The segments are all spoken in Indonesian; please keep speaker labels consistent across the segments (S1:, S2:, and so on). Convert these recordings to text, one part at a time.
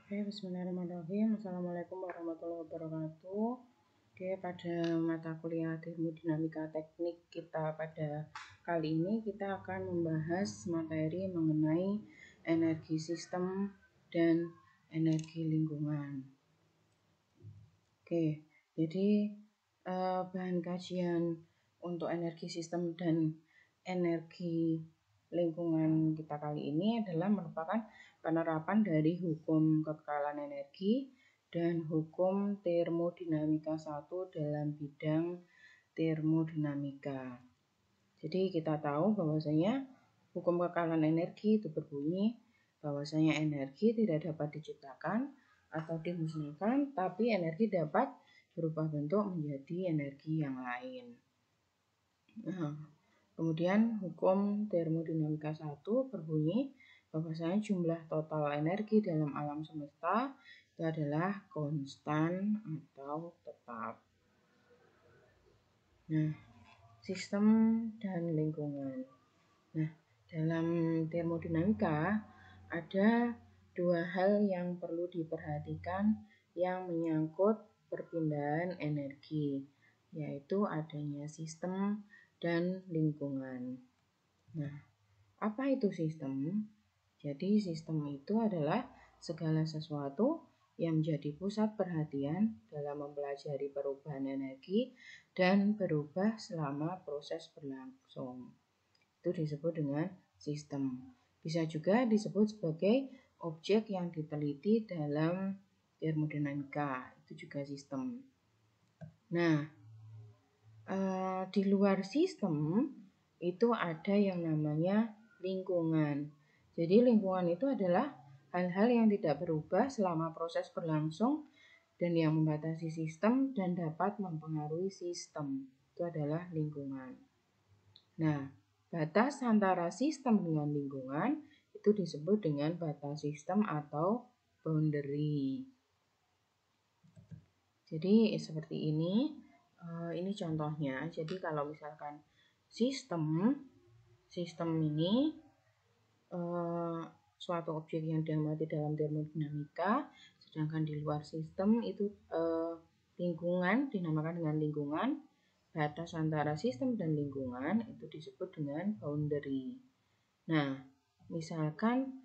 S1: Oke, bismillahirrahmanirrahim. Assalamualaikum warahmatullahi wabarakatuh. Oke, pada mata kuliah termodinamika teknik kita pada kali ini kita akan membahas materi mengenai energi sistem dan energi lingkungan. Oke, jadi bahan kajian untuk energi sistem dan energi lingkungan kita kali ini adalah merupakan penerapan dari hukum kekekalan energi dan hukum termodinamika 1 dalam bidang termodinamika. Jadi kita tahu bahwasanya hukum kekekalan energi itu berbunyi bahwasanya energi tidak dapat diciptakan atau dimusnahkan, tapi energi dapat berubah bentuk menjadi energi yang lain. Nah, kemudian hukum termodinamika 1 berbunyi bahwasanya jumlah total energi dalam alam semesta itu adalah konstan atau tetap. Nah, sistem dan lingkungan. Nah, dalam termodinamika ada dua hal yang perlu diperhatikan yang menyangkut perpindahan energi, yaitu adanya sistem dan lingkungan. Nah, apa itu sistem? Jadi sistem itu adalah segala sesuatu yang menjadi pusat perhatian dalam mempelajari perubahan energi dan berubah selama proses berlangsung. Itu disebut dengan sistem. Bisa juga disebut sebagai objek yang diteliti dalam termodinamika, itu juga sistem. Nah, di luar sistem itu ada yang namanya lingkungan. Jadi lingkungan itu adalah hal-hal yang tidak berubah selama proses berlangsung dan yang membatasi sistem dan dapat mempengaruhi sistem. Itu adalah lingkungan. Nah, batas antara sistem dengan lingkungan itu disebut dengan batas sistem atau boundary. Jadi seperti ini contohnya. Jadi kalau misalkan sistem ini suatu objek yang diamati dalam termodinamika, sedangkan di luar sistem itu lingkungan dinamakan dengan lingkungan. Batas antara sistem dan lingkungan itu disebut dengan boundary. Nah, misalkan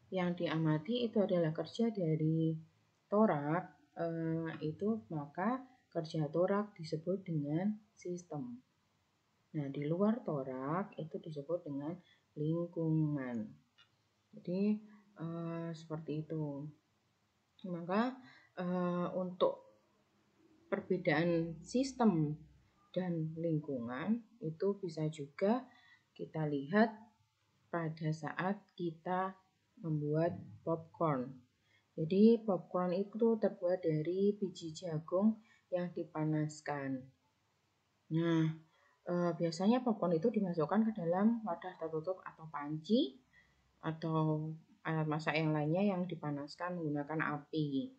S1: yang diamati itu adalah kerja dari torak, itu maka kerja torak disebut dengan sistem. Nah, di luar torak itu disebut dengan lingkungan. Jadi seperti itu. Maka untuk perbedaan sistem dan lingkungan itu bisa juga kita lihat pada saat kita membuat popcorn. Jadi popcorn itu terbuat dari biji jagung yang dipanaskan. Nah, biasanya popcorn itu dimasukkan ke dalam wadah tertutup atau panci atau alat masak yang lainnya yang dipanaskan menggunakan api.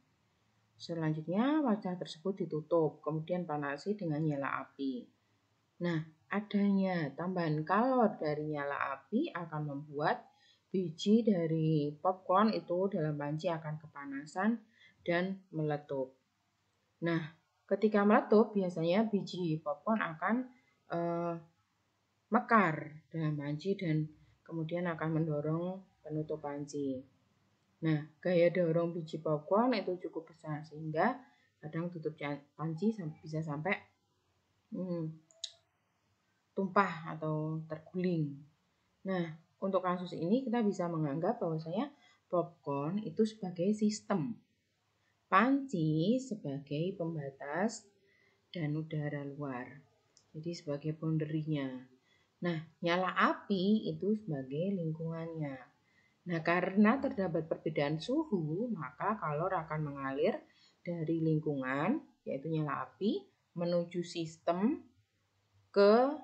S1: Selanjutnya wadah tersebut ditutup, kemudian panasi dengan nyala api. Nah, adanya tambahan kalor dari nyala api akan membuat biji dari popcorn itu dalam panci akan kepanasan dan meletup. Nah, ketika meletup biasanya biji popcorn akan mekar dalam panci dan kemudian akan mendorong penutup panci. Nah, gaya dorong biji popcorn itu cukup besar sehingga kadang tutup panci bisa sampai tumpah atau terguling. Nah, untuk kasus ini kita bisa menganggap bahwasanya popcorn itu sebagai sistem, panci sebagai pembatas dan udara luar, jadi sebagai boundary-nya. Nah, nyala api itu sebagai lingkungannya. Nah, karena terdapat perbedaan suhu, maka kalor akan mengalir dari lingkungan, yaitu nyala api, menuju sistem ke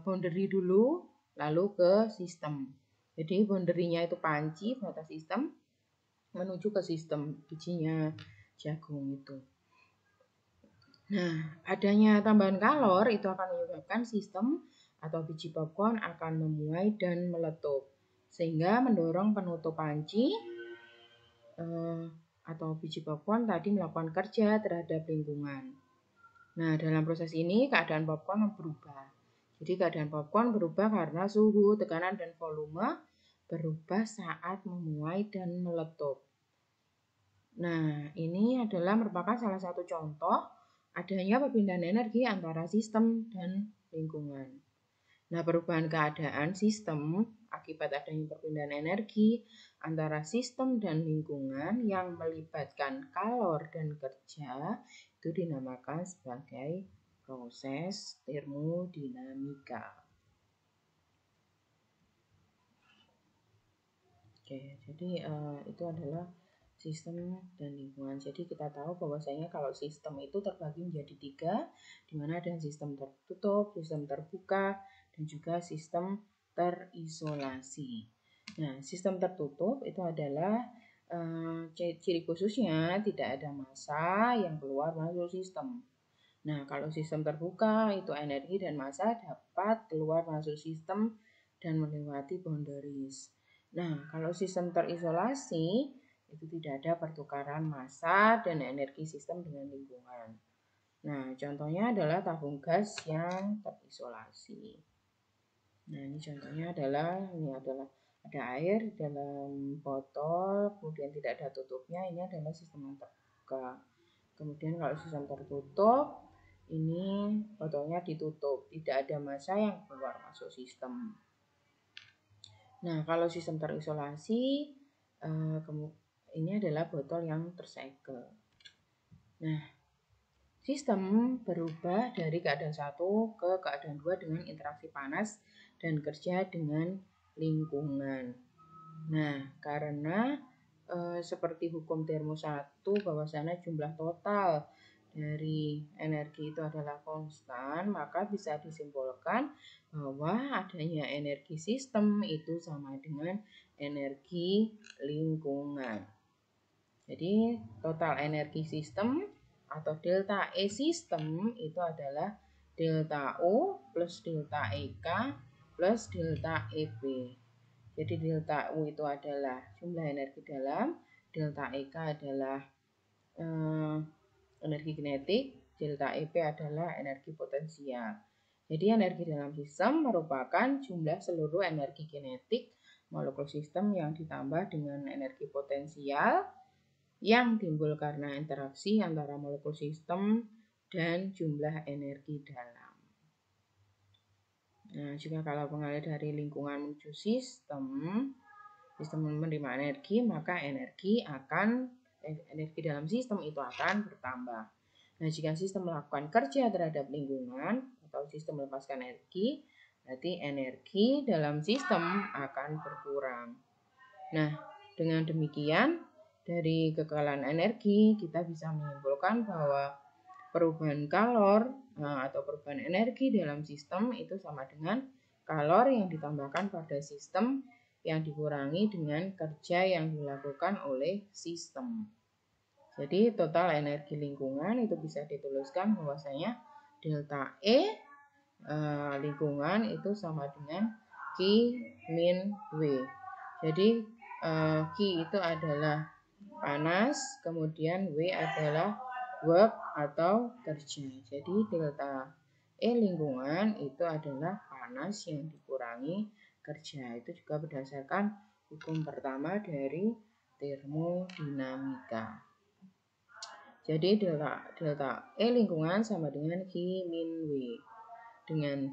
S1: boundary dulu, lalu ke sistem. Jadi boundary-nya itu panci, batas sistem, menuju ke sistem, bijinya jagung itu. Nah, adanya tambahan kalor itu akan menyebabkan sistem atau biji popcorn akan memuai dan meletup, sehingga mendorong penutup panci atau biji popcorn tadi melakukan kerja terhadap lingkungan. Nah, dalam proses ini keadaan popcorn berubah. Jadi keadaan popcorn berubah karena suhu, tekanan, dan volume berubah saat memuai dan meletup. Nah, ini adalah merupakan salah satu contoh adanya perpindahan energi antara sistem dan lingkungan. Nah, perubahan keadaan sistem akibat adanya perpindahan energi antara sistem dan lingkungan yang melibatkan kalor dan kerja itu dinamakan sebagai proses termodinamika. Oke, jadi itu adalah sistem dan lingkungan. Jadi kita tahu bahwasanya kalau sistem itu terbagi menjadi 3, di mana ada sistem tertutup, sistem terbuka, dan juga sistem terisolasi. Nah, sistem tertutup itu adalah ciri khususnya tidak ada massa yang keluar masuk sistem. Nah, kalau sistem terbuka itu energi dan massa dapat keluar masuk sistem dan melewati boundaries. Nah, kalau sistem terisolasi itu tidak ada pertukaran massa dan energi sistem dengan lingkungan. Nah, contohnya adalah tabung gas yang terisolasi. Nah, ini contohnya adalah ada air dalam botol, kemudian tidak ada tutupnya. Ini adalah sistem yang terbuka. Kemudian kalau sistem tertutup, ini botolnya ditutup, tidak ada massa yang keluar masuk sistem. Nah, kalau sistem terisolasi, ini adalah botol yang tersegel. Nah, sistem berubah dari keadaan 1 ke keadaan 2 dengan interaksi panas dan kerja dengan lingkungan. Nah, karena seperti hukum termo 1 bahwasanya jumlah total dari energi itu adalah konstan, maka bisa disimpulkan bahwa adanya energi sistem itu sama dengan energi lingkungan. Jadi total energi sistem atau delta E sistem itu adalah delta U plus delta EK plus delta EB. Jadi delta U itu adalah jumlah energi dalam, delta EK adalah energi kinetik, delta EP adalah energi potensial. Jadi energi dalam sistem merupakan jumlah seluruh energi kinetik molekul sistem yang ditambah dengan energi potensial yang timbul karena interaksi antara molekul sistem dan jumlah energi dalam. Nah, jika kalau mengalir dari lingkungan menuju sistem menerima energi, maka energi dalam sistem itu akan bertambah. Nah, jika sistem melakukan kerja terhadap lingkungan atau sistem melepaskan energi, berarti energi dalam sistem akan berkurang. Nah, dengan demikian dari kekalahan energi kita bisa menyimpulkan bahwa perubahan kalor atau perubahan energi dalam sistem itu sama dengan kalor yang ditambahkan pada sistem yang dikurangi dengan kerja yang dilakukan oleh sistem. Jadi total energi lingkungan itu bisa dituliskan bahwasanya delta E lingkungan itu sama dengan Q min W. Jadi Q itu adalah panas, kemudian W adalah work atau kerja. Jadi delta E lingkungan itu adalah panas yang dikurangi kerja. Itu juga berdasarkan hukum pertama dari termodinamika. Jadi delta E lingkungan sama dengan Q min W. Dengan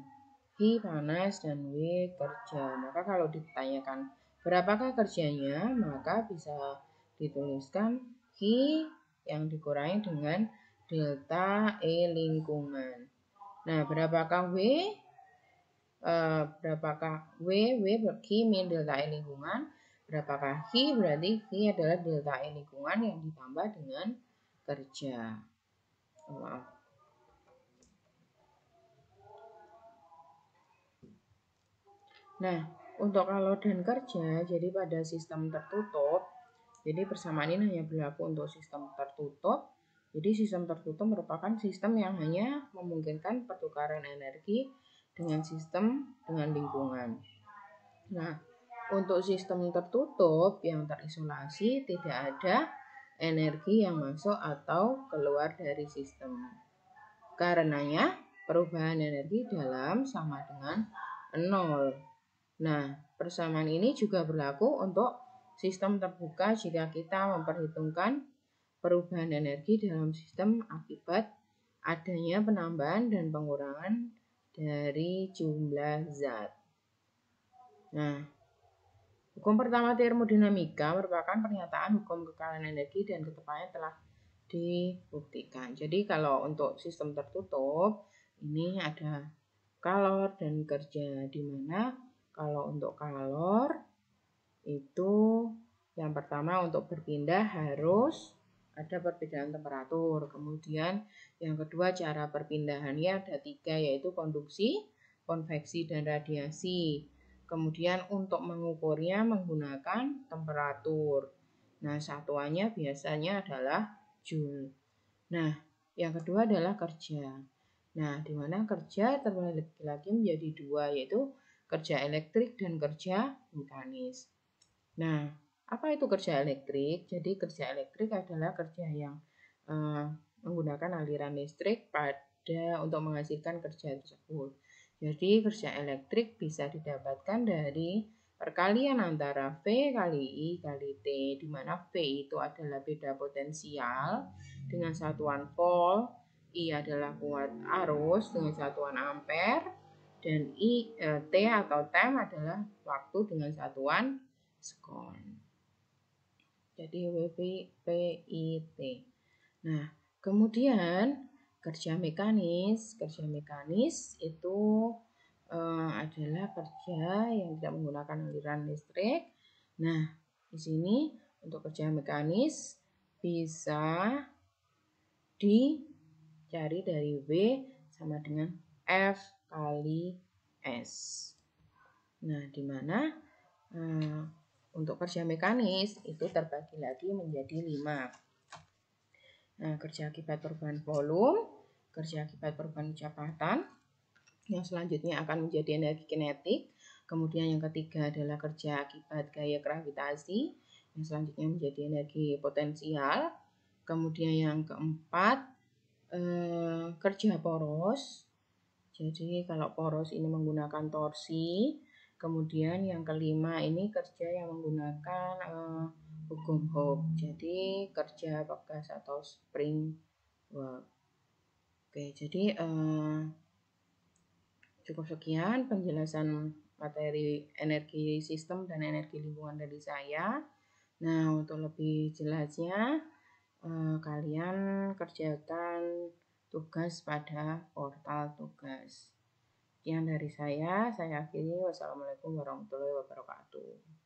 S1: Q panas dan W kerja. Maka kalau ditanyakan berapakah kerjanya, maka bisa dituliskan Q yang dikurangi dengan delta E lingkungan. Nah, berapakah W? Berapakah W Q min delta E lingkungan? Berapakah Q? Berarti Q adalah delta E lingkungan yang ditambah dengan kerja. Maaf. Nah, untuk kalor dan kerja, jadi pada sistem tertutup, jadi persamaan ini hanya berlaku untuk sistem tertutup. Jadi sistem tertutup merupakan sistem yang hanya memungkinkan pertukaran energi dengan sistem dengan lingkungan. Nah, Untuk sistem tertutup yang terisolasi tidak ada energi yang masuk atau keluar dari sistem. Karenanya perubahan energi dalam sama dengan 0. Nah, persamaan ini juga berlaku untuk sistem terbuka jika kita memperhitungkan perubahan energi dalam sistem akibat adanya penambahan dan pengurangan dari jumlah zat. Nah, hukum pertama termodinamika merupakan pernyataan hukum kekalahan energi dan ketepannya telah dibuktikan. Jadi kalau untuk sistem tertutup ini ada kalor dan kerja, di mana kalau untuk kalor itu yang pertama untuk berpindah harus ada perbedaan temperatur. Kemudian yang kedua cara perpindahannya ada 3, yaitu konduksi, konveksi, dan radiasi. Kemudian untuk mengukurnya menggunakan temperatur. Nah, satuannya biasanya adalah joule. Nah, yang kedua adalah kerja. Nah, di mana kerja terbagi lagi menjadi 2, yaitu kerja elektrik dan kerja mekanis. Nah, apa itu kerja elektrik? Jadi kerja elektrik adalah kerja yang menggunakan aliran listrik untuk menghasilkan kerja tersebut. Jadi kerja elektrik bisa didapatkan dari perkalian antara V kali I kali T, di mana V itu adalah beda potensial dengan satuan volt, I adalah kuat arus dengan satuan ampere, dan T atau time adalah waktu dengan satuan sekon. Jadi WPIT. Nah, kemudian kerja mekanis itu adalah kerja yang tidak menggunakan aliran listrik. Nah, di sini untuk kerja mekanis bisa dicari dari W sama dengan F kali S. Nah, di mana untuk kerja mekanis itu terbagi lagi menjadi 5. Nah, kerja akibat perubahan volume, kerja akibat perubahan kecepatan, yang selanjutnya akan menjadi energi kinetik. Kemudian yang ketiga adalah kerja akibat gaya gravitasi, yang selanjutnya menjadi energi potensial. Kemudian yang keempat, kerja poros. Jadi kalau poros ini menggunakan torsi. Kemudian yang kelima ini kerja yang menggunakan hukum Hooke. Jadi kerja bekas atau spring work. Oke, jadi cukup sekian penjelasan materi energi sistem dan energi lingkungan dari saya. Nah, untuk lebih jelasnya kalian kerjakan tugas pada portal tugas. Sekian dari saya akhiri. Wassalamualaikum warahmatullahi wabarakatuh.